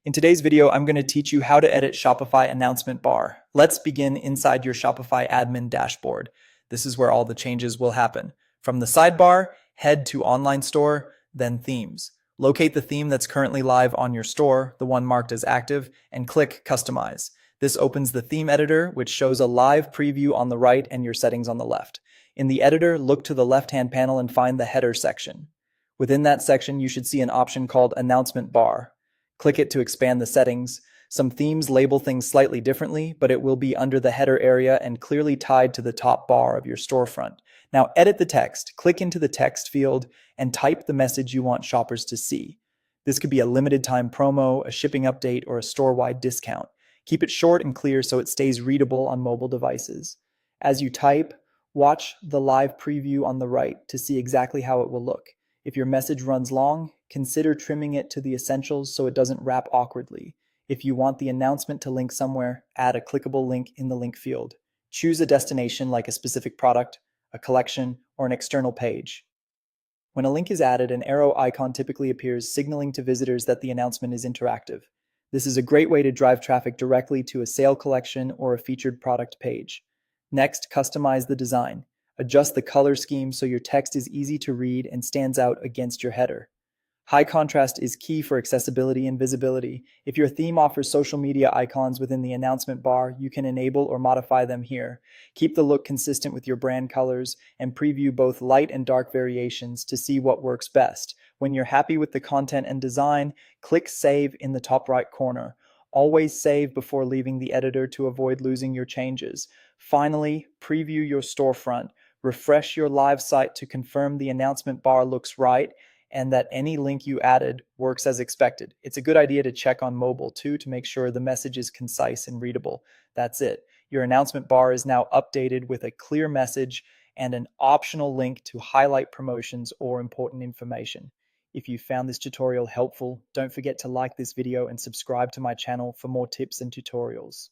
In today's video, I'm going to teach you how to edit Shopify announcement bar. Let's begin inside your Shopify admin dashboard. This is where all the changes will happen. From the sidebar, head to online store, then themes. Locate the theme that's currently live on your store, the one marked as active, and click customize. This opens the theme editor, which shows a live preview on the right and your settings on the left. In the editor, look to the left-hand panel and find the header section. Within that section, you should see an option called announcement bar. Click it to expand the settings. Some themes label things slightly differently, but it will be under the header area and clearly tied to the top bar of your storefront. Now edit the text. Click into the text field and type the message you want shoppers to see. This could be a limited time promo, a shipping update, or a store-wide discount. Keep it short and clear so it stays readable on mobile devices. As you type, watch the live preview on the right to see exactly how it will look. If your message runs long, consider trimming it to the essentials so it doesn't wrap awkwardly. If you want the announcement to link somewhere, add a clickable link in the link field. Choose a destination like a specific product, a collection, or an external page. When a link is added, an arrow icon typically appears, signaling to visitors that the announcement is interactive. This is a great way to drive traffic directly to a sale collection or a featured product page. Next, customize the design. Adjust the color scheme so your text is easy to read and stands out against your header. High contrast is key for accessibility and visibility. If your theme offers social media icons within the announcement bar, you can enable or modify them here. Keep the look consistent with your brand colors and preview both light and dark variations to see what works best. When you're happy with the content and design, click Save in the top right corner. Always save before leaving the editor to avoid losing your changes. Finally, preview your storefront. Refresh your live site to confirm the announcement bar looks right and that any link you added works as expected. It's a good idea to check on mobile too to make sure the message is concise and readable. That's it. Your announcement bar is now updated with a clear message and an optional link to highlight promotions or important information. If you found this tutorial helpful, don't forget to like this video and subscribe to my channel for more tips and tutorials.